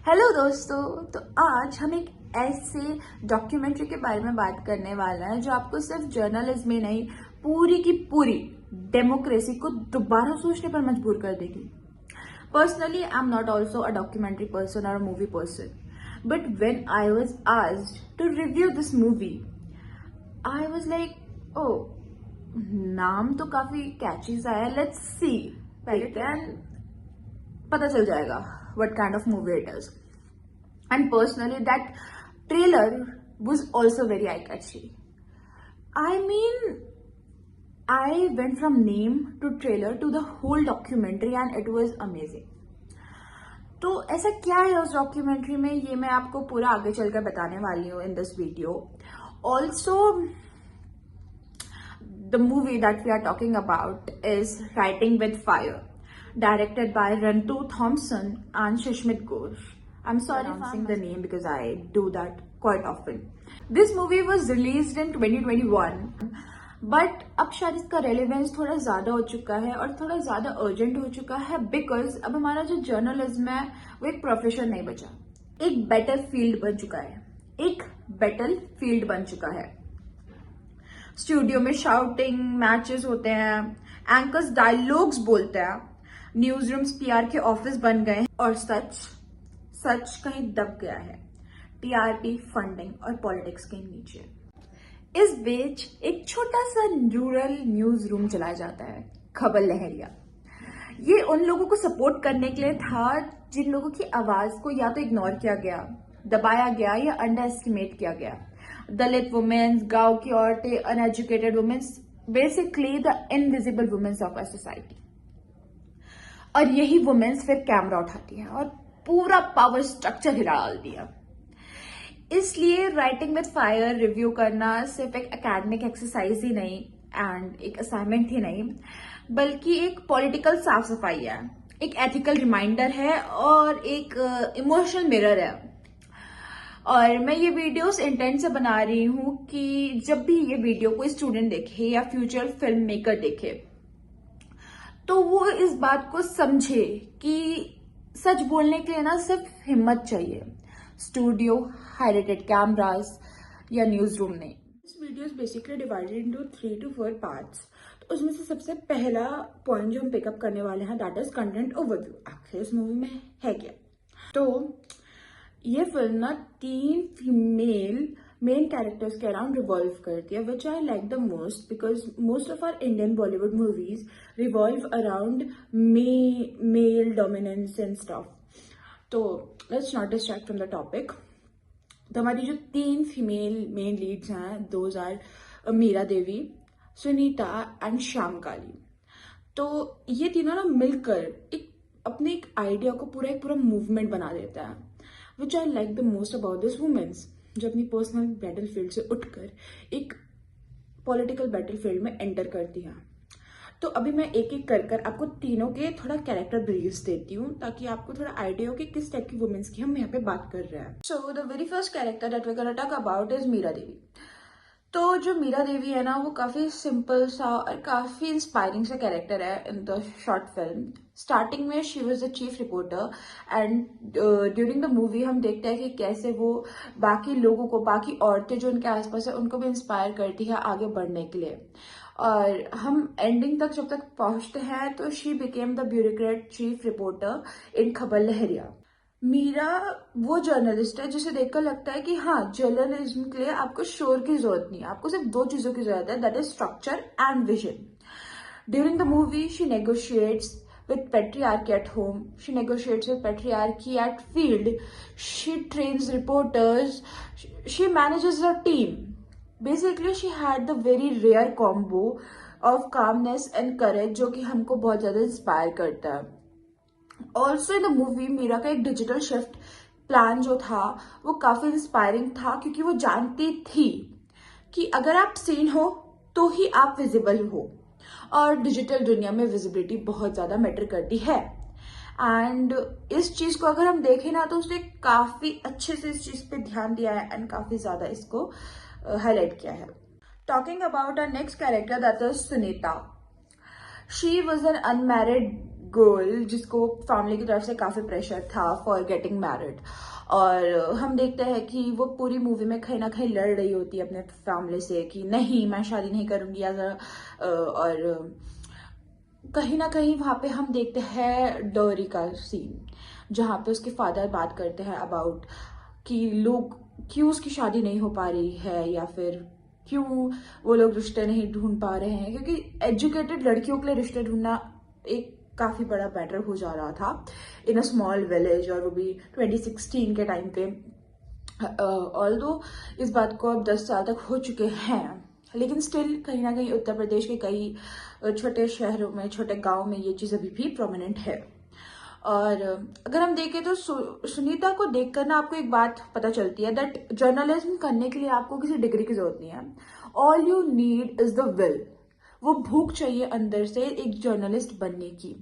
Hello दोस्तों। तो आज हम एक ऐसे डॉक्यूमेंट्री के बारे में बात करने वाला है जो आपको सिर्फ जर्नलिज्म में नहीं, पूरी की पूरी डेमोक्रेसी को दोबारा सोचने पर मजबूर कर देगी। Personally I am not also a documentary person or movie person, but when I was asked to review this movie I was like, oh नाम तो काफी कैची सा है, लेट्स सी एंड पता चल जाएगा what kind of movie it is. And personally, that trailer was also very eye-catchy. I mean, I went from name to trailer to the whole documentary and it was amazing. तो ऐसा क्या है उस documentary में, ये मैं आपको पूरा आगे चलकर बताने वाली हूँ in this video. Also, the movie that we are talking about is Writing with Fire, directed by Rantu Thompson and Shishmit Ghosh. I'm sorry pronouncing the name because I do that quite often. This movie was released in 2021, but अब शायद इसका relevance थोड़ा ज्यादा हो चुका है और थोड़ा ज्यादा अर्जेंट हो चुका है बिकॉज अब हमारा जो जर्नलिज्म है वो एक प्रोफेशन नहीं बचा, एक बेटर फील्ड बन चुका है, एक बैटल फील्ड बन चुका है। स्टूडियो में शाउटिंग मैचेस होते हैं, एंकर्स डायलॉग्स बोलते हैं, न्यूज रूम्स पीआर के ऑफिस बन गए हैं और सच कहीं दब गया है टीआरपी, फंडिंग और पॉलिटिक्स के नीचे। इस बीच एक छोटा सा रूरल न्यूज रूम चलाया जाता है, खबर लहरिया। ये उन लोगों को सपोर्ट करने के लिए था जिन लोगों की आवाज को या तो इग्नोर किया गया, दबाया गया या अंडर एस्टिमेट किया गया। दलित वुमेन्स, गांव की औरतें, uneducated womens, basically the invisible womens of a society. और यही वुमेन्स फिर कैमरा उठाती है और पूरा पावर स्ट्रक्चर हिला डाल दिया। इसलिए राइटिंग विद फायर रिव्यू करना सिर्फ एक एकेडमिक एक्सरसाइज ही नहीं एंड एक असाइनमेंट ही नहीं, बल्कि एक पॉलिटिकल साफ सफाई है, एक एथिकल रिमाइंडर है और एक इमोशनल मिरर है। और मैं ये वीडियोस इंटेंट से बना रही हूं कि जब भी ये वीडियो कोई स्टूडेंट देखे या फ्यूचर फिल्म मेकर देखे तो वो इस बात को समझे कि सच बोलने के लिए ना सिर्फ हिम्मत चाहिए, स्टूडियो, हाईलाइटेड कैमरास या न्यूज रूम नहीं। This video is basically divided into 3 to 4 parts. तो उसमें से सबसे पहला पॉइंट जो हम पिकअप करने वाले हैं दैट इज कंटेंट ओवरव्यू। आखिर इस मूवी में है क्या? तो ये फिल्म ना 3 फीमेल मेन कैरेक्टर्स के अराउंड रिवॉल्व करती है, which I like the most because most of our Indian Bollywood movies revolve around male dominance and stuff. तो let's not distract from the topic. तो हमारी जो 3 फीमेल मेन लीड्स हैं, those are Meera Devi, Sunita and Shyam Kali. तो ये तीनों ना मिलकर अपने एक आइडिया को पूरा मूवमेंट बना देता है, which I like the most about this womens, जो अपनी पर्सनल बैटलफील्ड से उठकर एक पॉलिटिकल बैटलफील्ड में एंटर करती है। तो अभी मैं एक एक कर आपको तीनों के थोड़ा कैरेक्टर ब्रीफ्स देती हूँ ताकि आपको थोड़ा आइडिया हो कि किस टाइप की वुमेन्स की हम यहाँ पे बात कर रहे हैं। So the very first character that we gonna talk about is Meera Devi. तो जो मीरा देवी है ना वो काफी सिंपल सा और काफी इंस्पायरिंग सा कैरेक्टर है in the short film. Starting में she was the chief reporter and during the movie हम देखते हैं कि कैसे वो बाकी लोगों को, बाकी औरतें जो उनके आसपास है उनको भी इंस्पायर करती है आगे बढ़ने के लिए। और हम एंडिंग तक जब तक पहुंचते हैं तो she became the bureaucrat chief reporter in Khabar Lahariya. Meera वो जर्नलिस्ट है जिसे देखकर लगता है कि हाँ, जर्नलिज्म के लिए आपको शोर की जरूरत नहीं है, आपको सिर्फ 2 चीजों की जरूरत है, that is structure and vision. During the movie she negotiates with patriarchy at home, she negotiates with patriarchy at field, she trains reporters, she manages her team. Basically she had the very rare combo of calmness and courage जो कि हमको बहुत ज्यादा inspire करता है। Also in the movie Meera का एक digital shift plan जो था वो काफी इंस्पायरिंग था, क्योंकि वो जानती थी कि अगर आप सीन हो तो ही आप विजिबल हो और डिजिटल दुनिया में विजिबिलिटी बहुत ज्यादा मैटर करती है। एंड इस चीज को अगर हम देखें ना तो उसने काफी अच्छे से इस चीज पे ध्यान दिया है एंड काफी ज्यादा इसको हाईलाइट किया है। Talking about our next character that is Sunita. She was an unmarried girl जिसको फैमिली की तरफ से काफी प्रेशर था फॉर गेटिंग मैरिड, और हम देखते हैं कि वो पूरी मूवी में कहीं ना कहीं लड़ रही होती है अपने फैमिली से कि नहीं मैं शादी नहीं करूंगी, और कहीं ना कहीं वहां पे हम देखते हैं डोरी का सीन जहाँ पे उसके फादर बात करते हैं अबाउट कि लोग क्यों उसकी शादी नहीं हो पा रही है, या फिर क्यों वो लोग रिश्ते नहीं ढूंढ पा रहे हैं, क्योंकि एजुकेटेड लड़कियों के लिए रिश्ते ढूंढना एक काफी बड़ा मैटर हो जा रहा था इन अ स्मॉल विलेज, और वो भी 2016 के टाइम पे। ऑल्दो इस बात को अब 10 साल तक हो चुके हैं, लेकिन स्टिल कहीं ना कहीं उत्तर प्रदेश के कई छोटे शहरों में, छोटे गांव में ये चीज अभी भी प्रोमिनेंट है। और अगर हम देखें तो सुनीता को देखकर ना आपको एक बात पता चलती है दैट जर्नलिज्म करने के लिए आपको किसी डिग्री की जरूरत नहीं है। All you need is the will. वो भूख चाहिए अंदर से एक जर्नलिस्ट बनने की।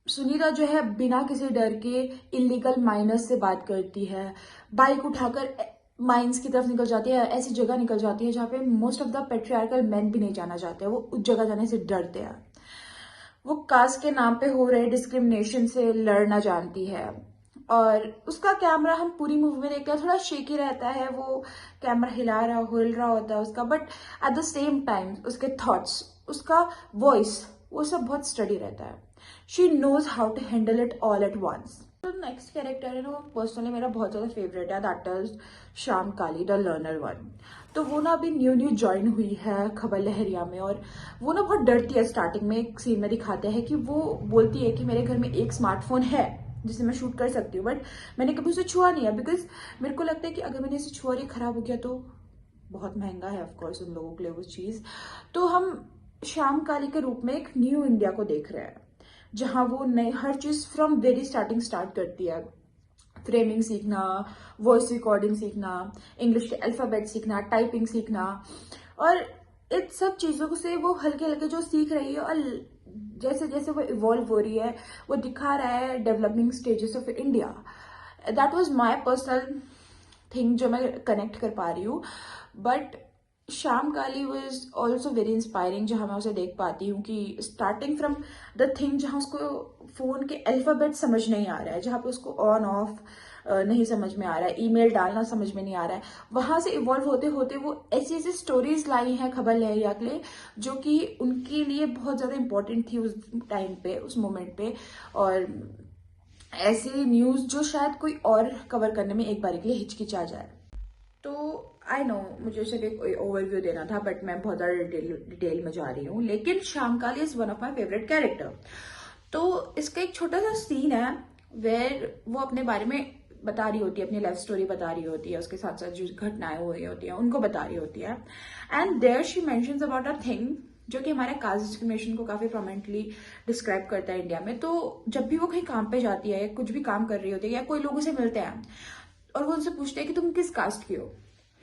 सुनीता जो है बिना किसी डर के इलीगल माइनर्स से बात करती है, बाइक उठाकर माइंस की तरफ निकल जाती है, ऐसी जगह निकल जाती है जहाँ पे most of the patriarchal main भी नहीं जाना चाहते, वो उस जगह जाने से डरते हैं। वो कास्ट के नाम पे हो रहे डिस्क्रिमिनेशन से लड़ना जानती है, और उसका कैमरा हम पूरी मूवी में देखते हैं थोड़ा शेकी रहता है, वो कैमरा हिल रहा होता है उसका, but at the same time उसके थॉट्स, उसका वॉइस, वो सब बहुत स्टडी रहता है। She knows how to handle it all at once. तो नेक्स्ट कैरेक्टर है ना, वो पर्सनली मेरा बहुत ज्यादा फेवरेट है, that is Shyam Kali, the learner one. तो वो ना अभी न्यू ज्वाइन हुई है खबर लहरिया में, और वो ना बहुत डरती है। स्टार्टिंग में एक सीन में दिखाते हैं कि वो बोलती है कि मेरे घर में एक स्मार्टफोन है जिसे मैं शूट कर सकती हूँ, बट मैंने कभी उसे छुआ नहीं है, बिकॉज मेरे को लगता है कि अगर मैंने इसे छुआ और ये खराब हो गया तो बहुत महंगा है ऑफकोर्स उन लोगों के लिए वो चीज। तो हम श्याम काली के रूप में एक न्यू इंडिया को देख रहे हैं, जहां वो नई हर चीज फ्रॉम वेरी स्टार्टिंग स्टार्ट करती है। फ्रेमिंग सीखना, वॉइस रिकॉर्डिंग सीखना, इंग्लिश के अल्फाबेट सीखना, टाइपिंग सीखना, और इन सब चीजों से वो हल्के हल्के जो सीख रही है, और जैसे जैसे वो इवॉल्व हो रही है वो दिखा रहा है developing stages of India. That was my personal thing जो मैं कनेक्ट कर पा रही हूँ। But Shyam Kali was also very inspiring, जहां मैं उसे देख पाती हूँ कि स्टार्टिंग फ्रॉम द थिंग जहां उसको फोन के अल्फाबेट समझ नहीं आ रहा है, जहां पे उसको ऑन ऑफ नहीं समझ में आ रहा है, ईमेल डालना समझ में नहीं आ रहा है, वहां से इवॉल्व होते होते वो ऐसी ऐसी स्टोरीज लाई हैं खबर लहरिया के लिए जो कि उनके लिए बहुत ज्यादा इंपॉर्टेंट थी उस टाइम पे, उस मोमेंट पे। और ऐसी न्यूज जो शायद कोई और कवर करने में एक बारी के लिए हिचकिचा जाए। तो आई नो मुझे सिर्फ एक ओवरव्यू देना था, बट मैं बहुत ज्यादा डिटेल में जा रही हूँ, लेकिन Shyam Kali is one of my favourite character. तो इसका एक छोटा सा सीन है वेयर वो अपने बारे में बता रही होती है, अपनी लाइफ स्टोरी बता रही होती है, उसके साथ साथ जो घटनाएं हो रही होती है उनको बता रही होती है। And there she mentions about a thing जो कि हमारे कास्ट डिस्क्रिमिनेशन को काफी प्रोमिनेंटली डिस्क्राइब करता है इंडिया में। तो जब भी वो कहीं काम पे जाती है, कुछ भी काम कर रही होती है, या कोई लोगों से मिलते हैं और वो उनसे पूछते हैं कि तुम किस कास्ट के हो,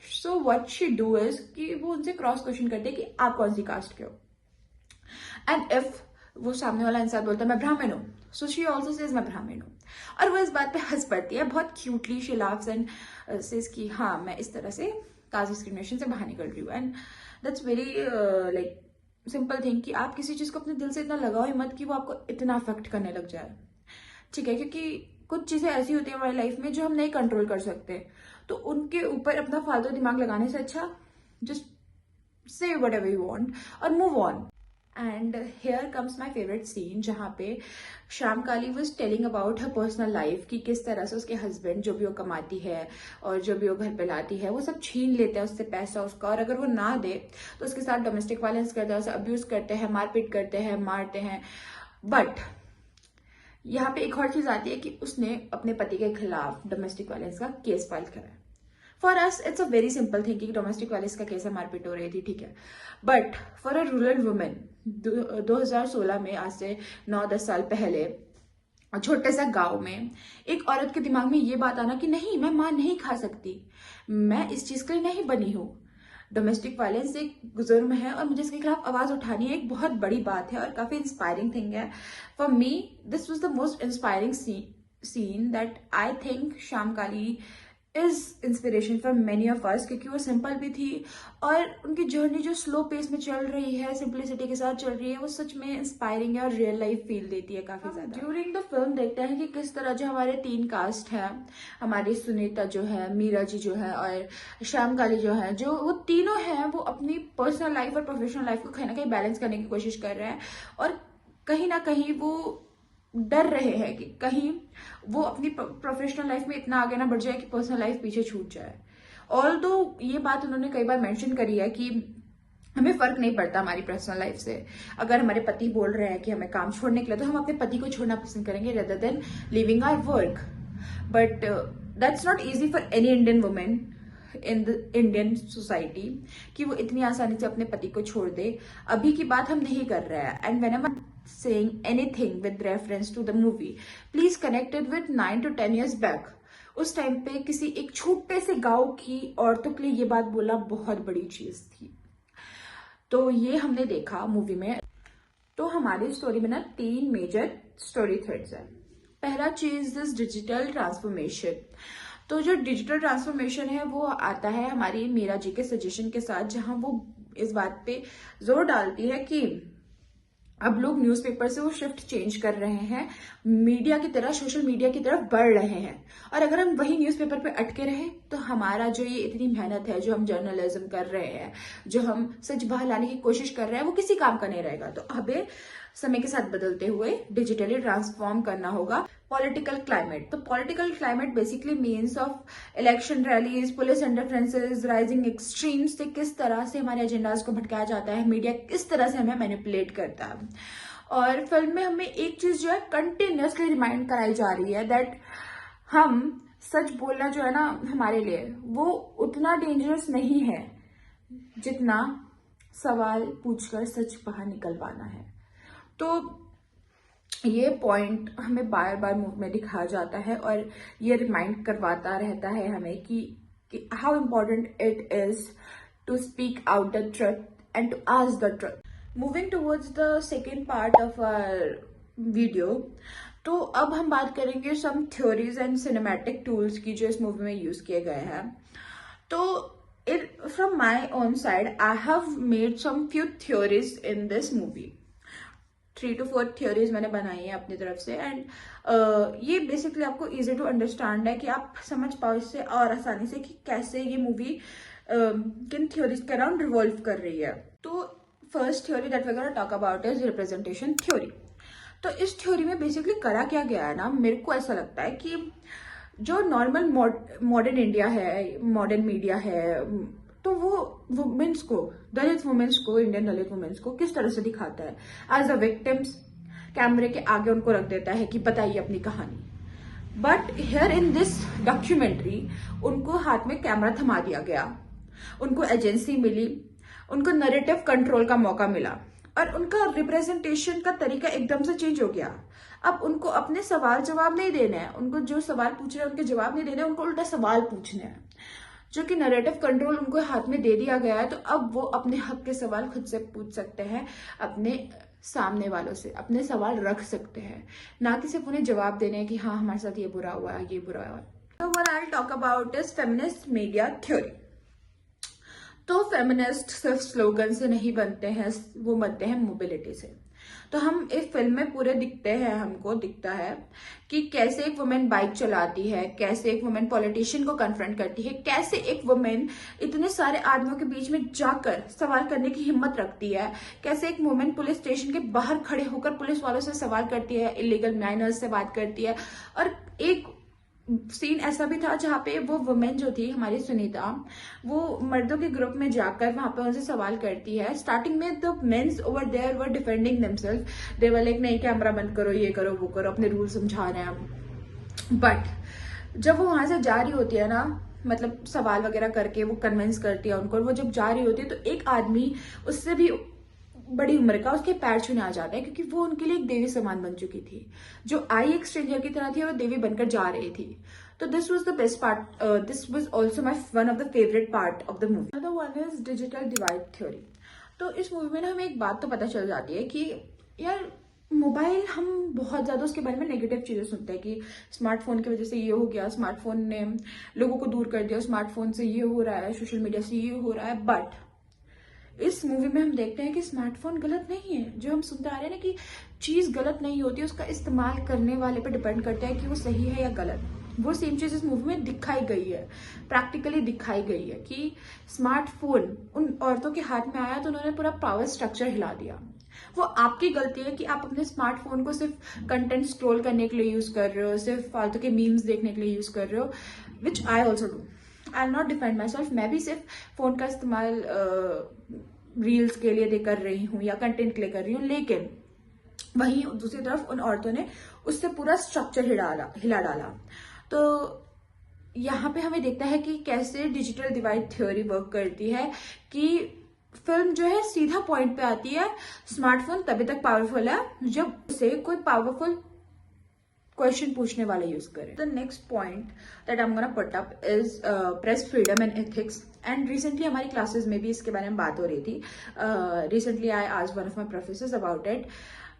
so what she do is कि वो उनसे क्रॉस क्वेश्चन करते हैं कि आप कौन सी कास्ट के हो। एंड इफ वो सामने वाला इंसान बोलता है मैं ब्राह्मण हूं, सो शी ऑल्सो सेज मैं ब्राह्मण हूं, और वो इस बात पे हंस पड़ती है बहुत cutely. She laughs and says कि हाँ मैं इस तरह से कास्ट डिस्क्रिमिनेशन से बाहर निकल रही हूँ। And that's very like simple thing कि आप किसी चीज को अपने दिल से इतना लगाओ ही मत कि वो आपको इतना अफेक्ट करने लग जाए, ठीक है, क्योंकि कुछ चीजें ऐसी होती है हमारी लाइफ में जो हम नहीं कंट्रोल कर सकते, तो उनके ऊपर अपना फालतू दिमाग लगाने से अच्छा just say whatever you want और move on. And here comes my favourite scene जहाँ पे Shyam Kali was telling about her personal life कि किस तरह से उसके हस्बैंड जो भी वो कमाती है और जो भी वो घर पे लाती है वो सब छीन लेते हैं उससे पैसा उसका, और अगर वो ना दे तो उसके साथ डोमेस्टिक वायलेंस करते हैं, उसे अब्यूज करते हैं, मारपीट करते हैं, मारते हैं। बट यहाँ पे एक और चीज आती है कि उसने अपने पति के खिलाफ डोमेस्टिक वायलेंस का केस फाइल करा है। For us it's a very simple thing कि डोमेस्टिक वायलेंस का केस है, मारपीट हो रही थी, ठीक है, but for a rural women 2016 में, आज से 9-10 साल पहले, छोटे सा गांव में एक औरत के दिमाग में ये बात आना कि नहीं मैं मां नहीं खा सकती, मैं इस चीज के लिए नहीं बनी हूं, डोमेस्टिक वायलेंस एक जुर्म है और मुझे इसके खिलाफ आवाज उठानी है, एक बहुत बड़ी बात है और काफी इंस्पायरिंग थिंग है। For me this was the most inspiring seen that I think Shyam Kali is inspiration for many of us, क्योंकि वो सिंपल भी थी और उनकी जर्नी जो स्लो पेस में चल रही है, सिंपलिसिटी के साथ चल रही है, वो सच में इंस्पायरिंग है और रियल लाइफ फील देती है काफी ज्यादा। ड्यूरिंग द फिल्म देखते हैं कि किस तरह जो हमारे 3 कास्ट है, हमारी सुनीता जो है, मीरा जी जो है और श्याम काली जो है, जो वो तीनों हैं, वो अपनी पर्सनल लाइफ और प्रोफेशनल लाइफ को कहीं ना कहीं बैलेंस करने की कोशिश कर रहे हैं और कहीं ना कहीं वो डर रहे हैं कि कहीं वो अपनी प्रोफेशनल लाइफ में इतना आगे ना बढ़ जाए कि पर्सनल लाइफ पीछे छूट जाए। ऑल्दो ये बात उन्होंने कई बार मेंशन करी है कि हमें फर्क नहीं पड़ता हमारी पर्सनल लाइफ से, अगर हमारे पति बोल रहे हैं कि हमें काम छोड़ने के लिए, तो हम अपने पति को छोड़ना पसंद करेंगे rather than living our work. But that's not easy for any Indian women in the Indian society कि वो इतनी आसानी से अपने पति को छोड़ दे। अभी की बात हम नहीं कर रहे हैं। And whenever I am saying anything with reference to the movie, please connect it with 9 to 10 years back. उस टाइम पे किसी एक छोटे से गांव की औरतों के लिए ये बात बोलना बहुत बड़ी चीज थी। तो ये हमने देखा मूवी में। तो हमारी स्टोरी में ना 3 मेजर स्टोरी थ्रेड्स है। पहला चीज दिस डिजिटल ट्रांसफॉर्मेशन। तो जो डिजिटल ट्रांसफॉर्मेशन है वो आता है हमारी मीरा जी के सजेशन के साथ, जहां वो इस बात पे जोर डालती है कि अब लोग न्यूज़पेपर से वो शिफ्ट चेंज कर रहे हैं, मीडिया की तरह, सोशल मीडिया की तरफ बढ़ रहे हैं। और अगर हम वही न्यूज़पेपर पे अटके रहे तो हमारा जो ये इतनी मेहनत है, जो हम जर्नलिज्म कर रहे हैं, जो हम सच बाहर लाने की कोशिश कर रहे हैं, वो किसी काम का नहीं रहेगा। तो हमें समय के साथ बदलते हुए डिजिटली ट्रांसफॉर्म करना होगा। Political climate. तो political climate basically means of election rallies, police interferences, rising extremes से किस तरह से हमारे एजेंडाज को भटकाया जाता है, मीडिया किस तरह से हमें मैनिपुलेट करता है। और फिल्म में हमें एक चीज जो है कंटिन्यूसली रिमाइंड कराई जा रही है दैट हम सच बोलना जो है ना हमारे लिए वो उतना डेंजरस नहीं है जितना सवाल पूछकर सच बाहर निकलवाना है। तो ये पॉइंट हमें बार बार मूवी में दिखाया जाता है और ये रिमाइंड करवाता रहता है हमें कि how important it is to speak out the truth and to ask the truth. Moving towards the second part of our video, तो अब हम बात करेंगे some theories and cinematic tools की जो इस मूवी में यूज किए गए हैं। तो from my own side I have made some few theories in this movie. 3 to 4 theories मैंने बनाई है अपनी तरफ से। एंड ये बेसिकली आपको इजी टू अंडरस्टैंड है कि आप समझ पाओ इससे और आसानी से कि कैसे ये मूवी किन थ्योरीज के अराउंड रिवॉल्व कर रही है। तो first theory that we gonna talk about is representation theory. तो इस थ्योरी में बेसिकली करा क्या गया है ना, मेरे को ऐसा लगता है कि जो नॉर्मल मॉडर्न इंडिया है, मॉडर्न मीडिया है, तो वो वुमेन्स को, दलित वुमेन्स को, इंडियन दलित वुमेन्स को किस तरह से दिखाता है एज अ विक्टिम्स। कैमरे के आगे उनको रख देता है कि बताइए अपनी कहानी। But here in this documentary उनको हाथ में कैमरा थमा दिया गया, उनको एजेंसी मिली, उनको नैरेटिव कंट्रोल का मौका मिला और उनका रिप्रेजेंटेशन का तरीका एकदम से चेंज हो गया। अब उनको अपने सवाल जवाब नहीं देने हैं, उनको जो सवाल पूछ रहे हैं उनके जवाब नहीं देने, उनको उल्टा सवाल पूछने हैं। जो कि नैरेटिव कंट्रोल उनको हाथ में दे दिया गया है, तो अब वो अपने हक के सवाल खुद से पूछ सकते हैं, अपने सामने वालों से अपने सवाल रख सकते हैं, ना कि सिर्फ उन्हें जवाब देने हैं कि हाँ हमारे साथ ये बुरा हुआ है, ये बुरा हुआ है। तो one I will talk about is feminist media theory. तो फेमिनिस्ट सिर्फ स्लोगन से नहीं बनते हैं, वो बनते हैं मोबिलिटी से। तो हम इस फिल्म में पूरे दिखते हैं, हमको दिखता है कि कैसे एक वुमेन बाइक चलाती है, कैसे एक वुमेन पॉलिटिशियन को कन्फ्रंट करती है, कैसे एक वुमेन इतने सारे आदमियों के बीच में जाकर सवाल करने की हिम्मत रखती है, कैसे एक वुमेन पुलिस स्टेशन के बाहर खड़े होकर पुलिस वालों से सवाल करती है, इलीगल माइनर्स से बात करती है। और एक सीन ऐसा भी था जहाँ पे वो वुमेन जो थी हमारी सुनीता, वो मर्दों के ग्रुप में जाकर वहां पे उनसे सवाल करती है। स्टार्टिंग में the mens over there were defending themselves, they were like नहीं कैमरा बंद करो, ये करो वो करो, अपने रूल समझा रहे हैं। बट जब वो वहां से जा रही होती है ना, मतलब सवाल वगैरह करके वो कन्विंस करती है उनको, और वो जब जा रही होती है तो एक आदमी उससे भी बड़ी उम्र का उसके पैर छूने आ जाता है, क्योंकि वो उनके लिए एक देवी समान बन चुकी थी। जो आई एक स्ट्रेंजर की तरह थी और देवी बनकर जा रही थी। तो this was the best part, this was also my one of the favourite part of the movie. Another one is digital divide theory. तो इस मूवी में ना हमें एक बात तो पता चल जाती है कि यार मोबाइल हम बहुत ज़्यादा उसके बारे में नेगेटिव चीज़ें सुनते हैं कि स्मार्टफोन की वजह से ये हो गया, स्मार्टफोन ने लोगों को दूर कर दिया, स्मार्टफोन से ये हो रहा है, सोशल मीडिया से ये हो रहा है। बट इस मूवी में हम देखते हैं कि स्मार्टफोन गलत नहीं है। जो हम सुनते आ रहे हैं ना कि चीज़ गलत नहीं होती, उसका इस्तेमाल करने वाले पे डिपेंड करता है कि वो सही है या गलत। वो सेम चीज़ इस मूवी में दिखाई गई है, प्रैक्टिकली दिखाई गई है कि स्मार्टफोन उन औरतों के हाथ में आया तो उन्होंने पूरा पावर स्ट्रक्चर हिला दिया। वो आपकी गलती है कि आप अपने स्मार्टफोन को सिर्फ कंटेंट स्क्रॉल करने के लिए यूज कर रहे हो, सिर्फ फालतू के मीम्स देखने के लिए यूज कर रहे हो, which I also do. I'll not defend my self, मैं भी सिर्फ फोन का इस्तेमाल रील्स के लिए कर रही हूँ या कंटेंट के लिए कर रही हूँ, लेकिन वहीं दूसरी तरफ उन औरतों ने उससे पूरा स्ट्रक्चर हिला डाला। तो यहाँ पे हमें देखता है कि कैसे डिजिटल डिवाइड थ्योरी वर्क करती है कि फिल्म जो है सीधा पॉइंट पे आती है, स्मार्टफोन तभी तक पावरफुल है जब उसे कोई पावरफुल क्वेश्चन पूछने वाला यूज करे। The next point that I am gonna put up is press freedom and ethics. And recently हमारी क्लासेस में भी इसके बारे में बात हो रही थी। Recently I asked one of my professors about it.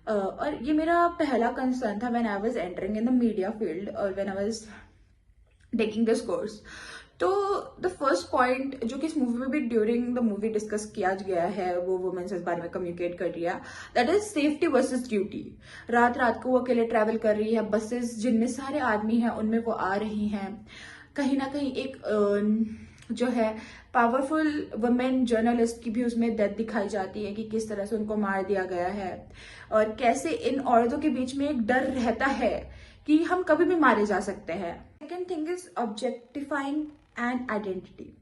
और ये मेरा पहला कंसर्न था when I was entering in the media field और when I was taking this course. तो द फर्स्ट पॉइंट जो कि इस मूवी में भी ड्यूरिंग द मूवी डिस्कस किया गया है, वो वुमेन्स इस बारे में कम्युनिकेट कर रही है, that is safety versus duty. रात रात को वो अकेले ट्रैवल कर रही है, बसेस जिनमें सारे आदमी हैं उनमें वो आ रही हैं। कहीं ना कहीं एक जो है पावरफुल वुमेन जर्नलिस्ट की भी उसमें डेथ दिखाई जाती है कि किस तरह से उनको मार दिया गया है और कैसे इन औरतों के बीच में एक डर रहता है कि हम कभी भी मारे जा सकते हैं। Second thing is objectifying and identity.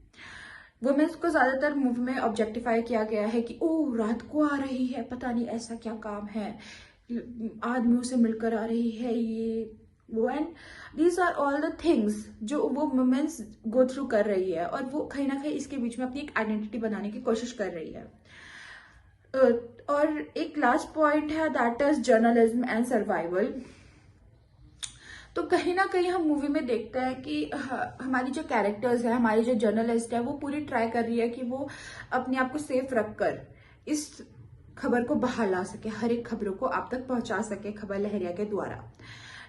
Womens को ज्यादातर मूवी में ऑब्जेक्टिफाई किया गया है कि ओ रात को आ रही है, पता नहीं ऐसा क्या काम है, आदमियों से मिलकर आ रही है, ये वो। And these are all the things जो वो वुमेन्स गो थ्रू कर रही है और वो कहीं ना कहीं इसके बीच में अपनी एक आइडेंटिटी बनाने की कोशिश कर रही है। और एक लास्ट पॉइंट है that is journalism and survival. तो कहीं ना कहीं हम मूवी में देखते हैं कि हमारी जो कैरेक्टर्स है, हमारी जो जर्नलिस्ट है, वो पूरी ट्राई कर रही है कि वो अपने आप को सेफ रखकर इस खबर को बाहर ला सके, हर एक खबरों को आप तक पहुंचा सके खबर लहरिया के द्वारा।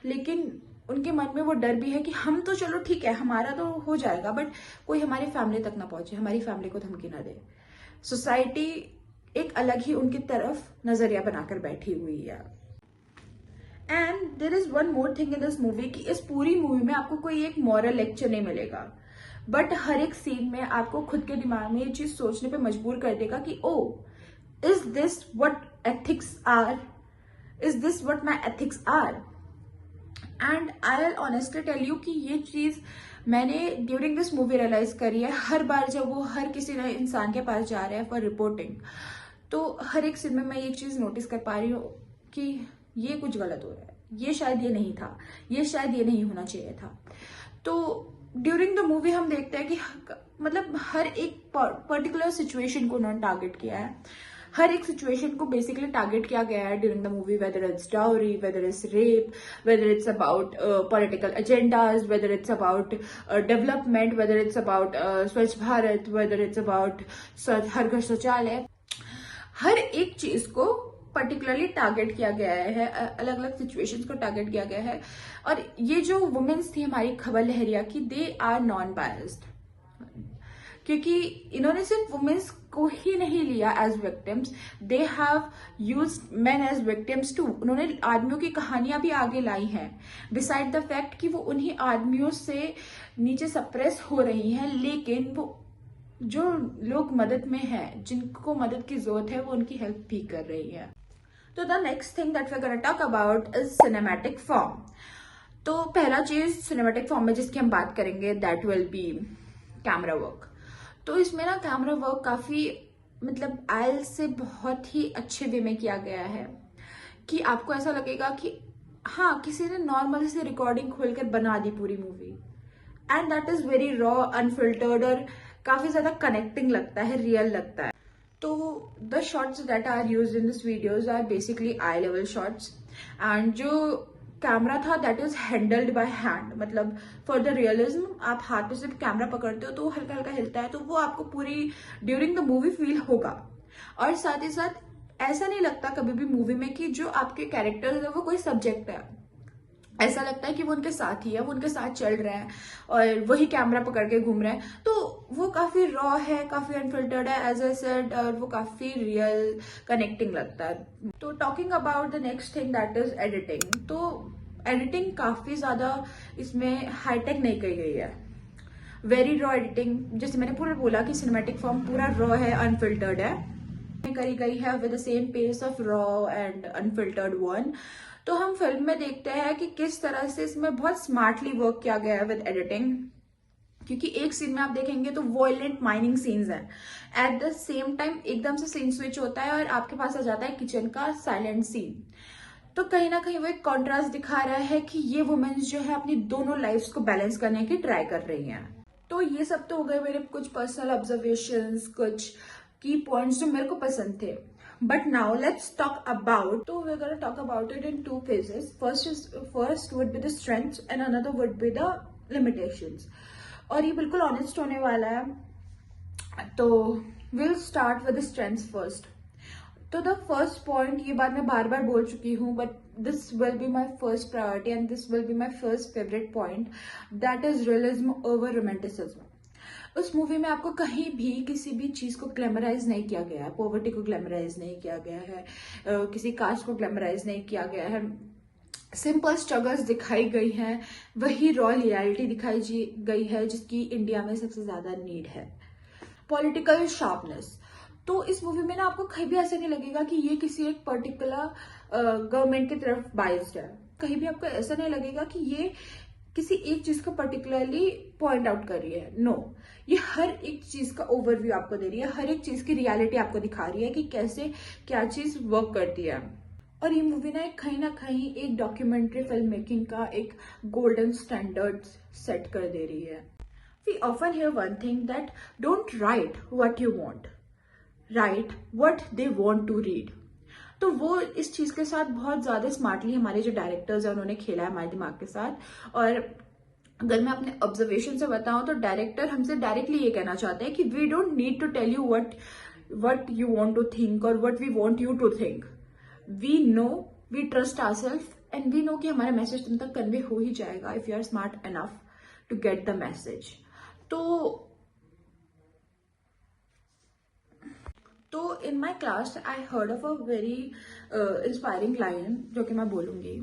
लेकिन उनके मन में वो डर भी है कि हम तो चलो ठीक है, हमारा तो हो जाएगा, बट कोई हमारी फैमिली तक ना पहुंचे, हमारी फैमिली को धमकी ना दे। सोसाइटी एक अलग ही उनकी तरफ नजरिया बनाकर बैठी हुई है। And there is one more thing in this movie कि इस पूरी मूवी में आपको कोई एक मॉरल लेक्चर नहीं मिलेगा, बट हर एक सीन में आपको खुद के दिमाग में ये चीज सोचने पे मजबूर कर देगा कि oh is this what ethics are, is this what my ethics are. And I will honestly tell you कि ये चीज मैंने ड्यूरिंग दिस मूवी रियलाइज करी है। हर बार जब वो हर किसी नए इंसान के पास जा रहे हैं फॉर रिपोर्टिंग, तो हर एक सीन में मैं एक चीज नोटिस कर पा रही हूँ कि ये कुछ गलत हो रहा है, ये शायद ये नहीं था, ये शायद ये नहीं होना चाहिए था। तो ड्यूरिंग द मूवी हम देखते हैं कि मतलब हर एक पर्टिकुलर सिचुएशन को उन्होंने टारगेट किया है, हर एक सिचुएशन को बेसिकली टारगेट किया गया है during the movie, whether it's dowry, whether it's rape, whether it's about political agendas, whether it's about development, whether it's about Swachh Bharat, whether it's about हर घर शौचालय। हर एक चीज को पर्टिकुलरली टारगेट किया गया है, अलग अलग सिचुएशंस को टारगेट किया गया है। और ये जो वुमेन्स थी हमारी खबर लहरिया की, दे आर नॉन बायस्ड, क्योंकि इन्होंने सिर्फ वुमेन्स को ही नहीं लिया as victims, they have used men as victims too. उन्होंने आदमियों की कहानियां भी आगे लाई हैं, बिसाइड द फैक्ट कि वो उन्हीं आदमियों से नीचे सप्रेस हो रही हैं, लेकिन वो जो लोग मदद में हैं, जिनको मदद की जरूरत है, वो उनकी हेल्प भी कर रही है। तो the next thing that we are gonna talk about is cinematic form. तो पहला चीज सिनेमैटिक फॉर्म में जिसकी हम बात करेंगे that will be camera work. तो इसमें ना कैमरा वर्क काफी मतलब आयल से बहुत ही अच्छे वे में किया गया है कि आपको ऐसा लगेगा कि हाँ किसी ने नॉर्मल से रिकॉर्डिंग खोलकर बना दी पूरी movie, and that is very raw, unfiltered और काफी ज्यादा कनेक्टिंग लगता है, रियल लगता है। तो the shots that are used in this videos are basically eye level shots, and जो कैमरा था that is handled by hand, मतलब फॉर द रियलिज्म आप हाथ पे सिर्फ कैमरा पकड़ते हो तो हल्का हल्का हिलता है, तो वो आपको पूरी ड्यूरिंग द मूवी फील होगा। और साथ ही साथ ऐसा नहीं लगता कभी भी मूवी में कि जो आपके कैरेक्टर्स है वो कोई सब्जेक्ट है। ऐसा लगता है कि वो उनके साथ ही है, वो उनके साथ चल रहे हैं और वही कैमरा पकड़ के घूम रहे हैं। तो वो काफी रॉ है, काफी अनफिल्टर्ड है एज आई सेड, और वो काफी रियल कनेक्टिंग लगता है। तो talking about the next thing that is editing, तो एडिटिंग काफी ज्यादा इसमें हाईटेक नहीं कही गई है। वेरी रॉ एडिटिंग, जैसे मैंने पूरा बोला कि सिनेमैटिक फॉर्म पूरा रॉ है, अनफिल्टर्ड है, करी गई है with the same pace of raw and unfiltered one. तो हम फिल्म में देखते हैं कि किस तरह से इसमें बहुत स्मार्टली वर्क किया गया है विद एडिटिंग, क्योंकि एक सीन में आप देखेंगे तो वॉयलेंट माइनिंग सीन्स हैं, एट द सेम टाइम एकदम से सीन स्विच होता है और आपके पास आ जाता है किचन का साइलेंट सीन। तो कहीं ना कहीं वो एक कॉन्ट्रास्ट दिखा रहा है कि ये वुमेन्स जो है अपनी दोनों लाइफ्स को बैलेंस करने की ट्राई कर रही हैं। तो ये सब तो हो गए मेरे कुछ पर्सनल ऑब्जर्वेशंस, कुछ की पॉइंट्स जो मेरे को पसंद थे। But now let's talk about, तो we gonna talk about it in two phases. First would be the strengths and another would be the limitations. और ये बिल्कुल ऑनेस्ट होने वाला है। तो will start with the strengths first. तो the first point, ये बात मैं बार बार बोल चुकी हूँ, but this will be my first priority and this will be my first favourite point, that is realism over romanticism. उस मूवी में आपको कहीं भी किसी भी चीज को ग्लैमराइज नहीं किया गया है, पॉवर्टी को ग्लैमराइज नहीं किया गया है, किसी कास्ट को ग्लैमराइज नहीं किया गया है। सिंपल स्ट्रगल्स दिखाई गई हैं, वही रॉ रियलिटी दिखाई गई है जिसकी इंडिया में सबसे ज्यादा नीड है। पॉलिटिकल शार्पनेस, तो इस मूवी में ना आपको कहीं भी ऐसा नहीं लगेगा कि ये किसी एक पर्टिकुलर गवर्नमेंट की तरफ बाइस्ड है। कहीं भी आपको ऐसा नहीं लगेगा कि ये किसी एक चीज को पर्टिकुलरली पॉइंट आउट कर रही है। नो, ये हर एक चीज का ओवरव्यू आपको दे रही है, हर एक चीज की रियलिटी आपको दिखा रही है कि कैसे क्या चीज वर्क करती है। और ये मूवी ना कहीं एक डॉक्यूमेंट्री फिल्म मेकिंग का एक गोल्डन स्टैंडर्ड सेट कर दे रही है। We often hear one thing that don't write what you want, write what they want to read. तो वो इस चीज के साथ बहुत ज्यादा स्मार्टली हमारे जो डायरेक्टर्स हैं उन्होंने खेला है हमारे दिमाग के साथ। और अगर मैं अपने ऑब्जर्वेशन से बताऊं तो डायरेक्टर हमसे डायरेक्टली ये कहना चाहते हैं कि we don't need to tell you what you want to think और what we want you to think. We know, we trust ourself and we know कि हमारा मैसेज तुम तक कन्वे हो ही जाएगा if you are smart enough to get the message. तो in my class I heard of a very inspiring line जो कि मैं बोलूंगी।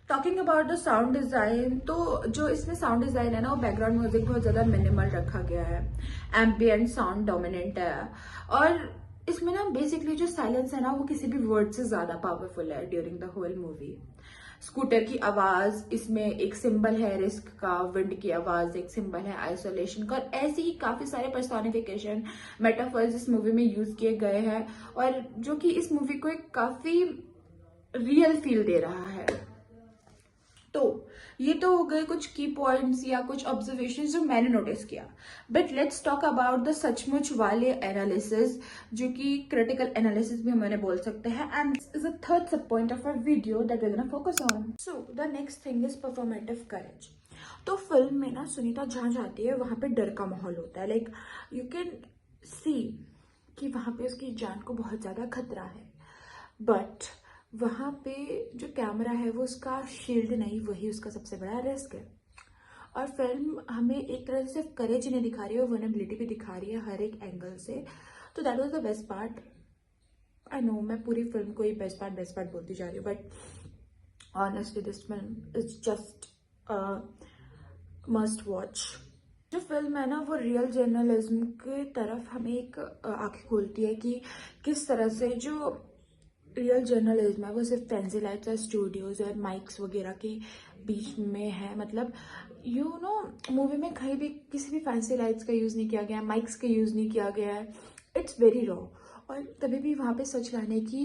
Talking about the sound design, तो जो इसमें साउंड डिजाइन है ना, वो बैकग्राउंड म्यूजिक बहुत ज्यादा मिनिमल रखा गया है, एम्बियंट साउंड डोमिनेंट है। और इसमें ना बेसिकली जो साइलेंस है ना वो किसी भी वर्ड से ज्यादा पावरफुल है during the whole movie. Scooter की आवाज इसमें एक सिंबल है रिस्क का, विंड की आवाज एक सिंबल है आइसोलेशन का, और ऐसे ही काफी सारे पर्सोनिफिकेशन मेटाफर्स इस मूवी में यूज किए गए हैं और जो कि इस मूवी को एक काफी रियल फील दे रहा है। तो ये तो हो गए कुछ की पॉइंट्स या कुछ ऑब्जर्वेशन जो मैंने नोटिस किया। But let's talk about the सचमुच वाले एनालिसिस, जो कि क्रिटिकल एनालिसिस भी मैंने बोल सकते हैं, and is the third sub point of a video that we gonna focus on. So the next thing is performative courage. तो फिल्म में ना सुनीता जहाँ जाती है वहां पे डर का माहौल होता है, लाइक यू कैन सी कि वहां पे उसकी जान को बहुत ज्यादा खतरा है, बट वहां पे जो कैमरा है वो उसका शील्ड नहीं, वही उसका सबसे बड़ा रिस्क है। और फिल्म हमें एक तरह से सिर्फ करेज नहीं दिखा रही है, वनरेबिलिटी भी दिखा रही है हर एक एंगल से। तो that was the best part. I know मैं पूरी फिल्म को ही बेस्ट पार्ट बोलती जा रही हूँ, but honestly this film is just must watch. जो फिल्म है ना वो रियल जर्नलिज्म की तरफ हमें एक आंखें खोलती है कि किस तरह से जो रियल जर्नलिज्म है वो सिर्फ फैंसी लाइट्स और स्टूडियोज और माइक्स वगैरह के बीच में है। मतलब यू नो मूवी में कहीं भी किसी भी फैंसी लाइट्स का यूज़ नहीं किया गया है, माइक्स का यूज़ नहीं किया गया है, इट्स वेरी रॉ। और तभी भी वहाँ पे सच लाने की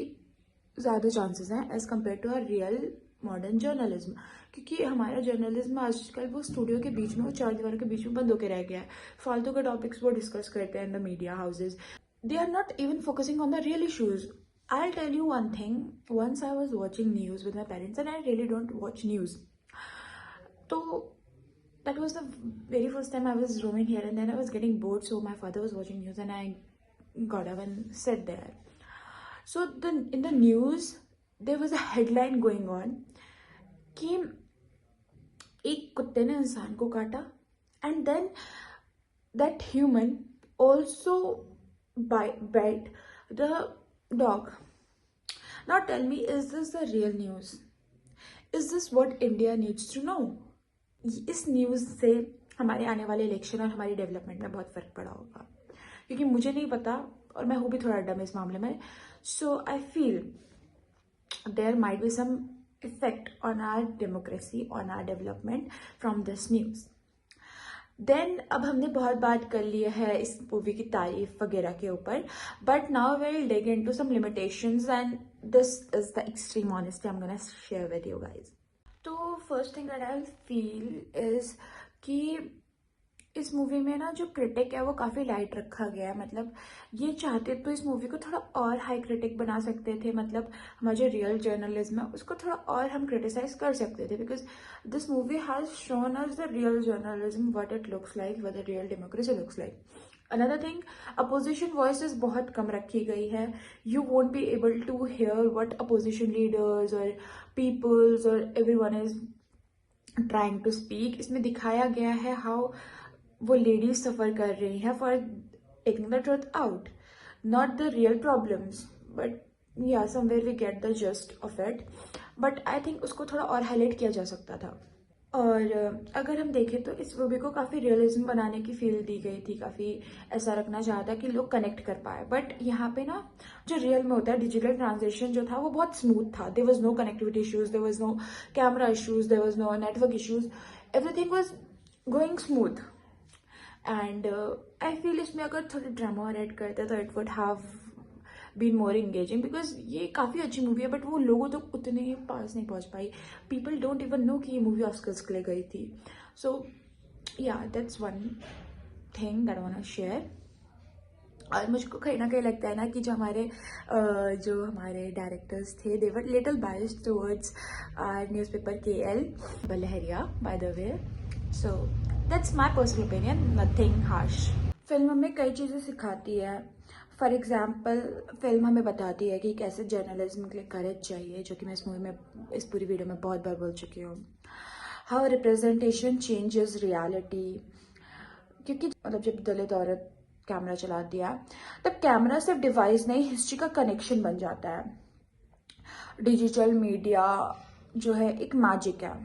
ज़्यादा चांसेस हैं as compare to a real modern journalism. क्योंकि हमारा जर्नलिज्म आजकल वो स्टूडियो के बीच में, वो चार दीवारों के बीच में बंद होकर रह गया है। फालतू के टॉपिक्स वो डिस्कस करते हैं in the media houses, they are not even focusing on the real issues. I'll tell you one thing. Once I was watching news with my parents, and I really don't watch news. So that was the very first time I was roaming here, and then I was getting bored. So my father was watching news, and I got up and sat there. So in the news there was a headline going on कि एक कुत्ते ने इंसान को काटा and then that human also bite the dog. Now tell me, is this the real news? Is this what India needs to know? इस news से हमारे आने वाले इलेक्शन और हमारी डेवलपमेंट में बहुत फ़र्क पड़ा होगा, क्योंकि मुझे नहीं पता और मैं हूँ भी थोड़ा डम इस मामले में. So I feel there might be some effect on our democracy, on our development from this news. Then अब हमने बहुत बात कर ली है इस मूवी की तारीफ वगैरह के ऊपर, but now we will dig into some limitations and this is the extreme honesty I am gonna share with you guys. तो first thing that I feel is कि इस मूवी में ना जो क्रिटिक है वो काफ़ी लाइट रखा गया है. मतलब ये चाहते तो इस मूवी को थोड़ा और हाई क्रिटिक बना सकते थे. मतलब हमारा जो रियल जर्नलिज्म है उसको थोड़ा और हम क्रिटिसाइज कर सकते थे, because this movie has shown us the real journalism, what it looks like, what the real democracy looks like. Another thing, opposition voices बहुत कम रखी गई है. You won't be able to hear what opposition leaders और peoples और everyone is trying to speak. इसमें दिखाया गया है हाउ वो लेडीज सफ़र कर रही हैं for taking the truth out, not the real problems, but yeah somewhere we get the gist of it. But I think उसको थोड़ा और हाईलाइट किया जा सकता था. और अगर हम देखें तो इस मूवी को काफ़ी रियलिज्म बनाने की फील दी गई थी, काफ़ी ऐसा रखना चाहता कि लोग कनेक्ट कर पाए. बट यहाँ पे ना जो रियल में होता है, डिजिटल ट्रांजेक्शन जो था वो बहुत स्मूथ था. There was no connectivity issues, there was no camera issues, there was no network issues, everything was going smooth. And I feel इसमें अगर थोड़ी ड्रामा और ऐड करते तो it would have been more engaging, because ये काफ़ी अच्छी movie है बट वो लोगों तक उतने पास नहीं पहुंच पाई. पीपल डोंट इवन नो कि ये मूवी ऑस्कर्स के लिए गई थी. So yeah that's one thing that I want to share. और मुझको कहीं ना कहीं लगता है ना कि जो हमारे डायरेक्टर्स थे, they were little biased towards our newspaper KL बलहरिया by the way. So that's my personal opinion, nothing harsh. Film हमें कई चीज़ें सिखाती है. फॉर एग्जाम्पल फिल्म हमें बताती है कि कैसे जर्नलिज्म के लिए करेज चाहिए, जो कि मैं इस पूरी वीडियो में बहुत बार बोल चुकी हूँ. हाउ रिप्रेजेंटेशन चेंजेस रियलिटी, क्योंकि मतलब जब दलित औरत कैमरा चला दिया तब कैमरा सिर्फ डिवाइस नहीं, हिस्ट्री का कनेक्शन बन जाता है. डिजिटल मीडिया जो है एक मैजिक है,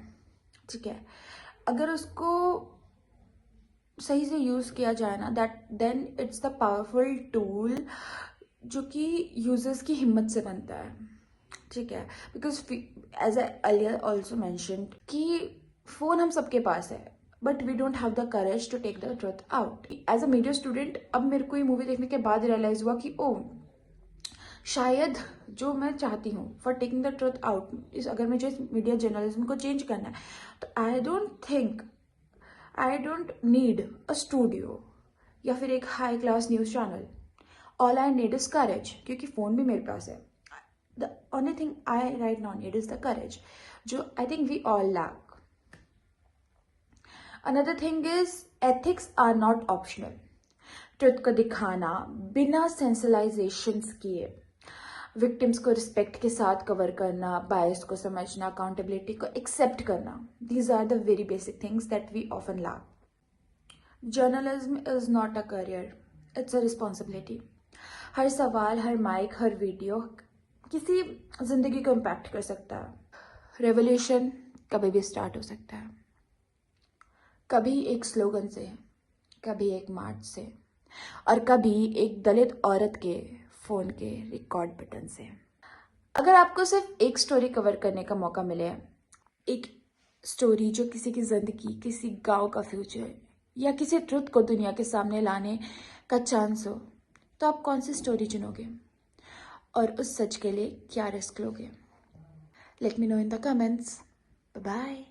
ठीक है. अगर उसको सही से यूज़ किया जाए ना, then it's the powerful tool जो कि यूजर्स की हिम्मत से बनता है, ठीक है. Because as I earlier also mentioned कि फ़ोन हम सबके पास है, but we don't have the courage to take the truth out. As a media student अब मेरे को ये मूवी देखने के बाद रियलाइज हुआ कि ओ शायद जो मैं चाहती हूँ for taking the truth out, अगर मुझे इस मीडिया जर्नलिज्म को चेंज करना है तो I don't need a studio या फिर एक high class news channel. All I need is courage, क्योंकि फ़ोन भी मेरे पास है. The only thing I right now need is the courage, जो I think we all lack. Another thing is ethics are not optional. Truth को दिखाना बिना सेंसलाइजेशंस किए, विक्टिम्स को रिस्पेक्ट के साथ कवर करना, बायस को समझना, अकाउंटेबिलिटी को एक्सेप्ट करना, these are the very basic things that we often lack. Journalism is not a career, it's a responsibility. हर सवाल, हर माइक, हर वीडियो किसी जिंदगी को इम्पैक्ट कर सकता है. रेवोल्यूशन कभी भी स्टार्ट हो सकता है, कभी एक स्लोगन से, कभी एक मार्च से, और कभी एक दलित औरत के फ़ोन के रिकॉर्ड बटन से. अगर आपको सिर्फ एक स्टोरी कवर करने का मौका मिले, एक स्टोरी जो किसी की ज़िंदगी, किसी गांव का फ्यूचर या किसी ट्रुथ को दुनिया के सामने लाने का चांस हो, तो आप कौन सी स्टोरी चुनोगे और उस सच के लिए क्या रिस्क लोगे? Let me know in the comments. Bye.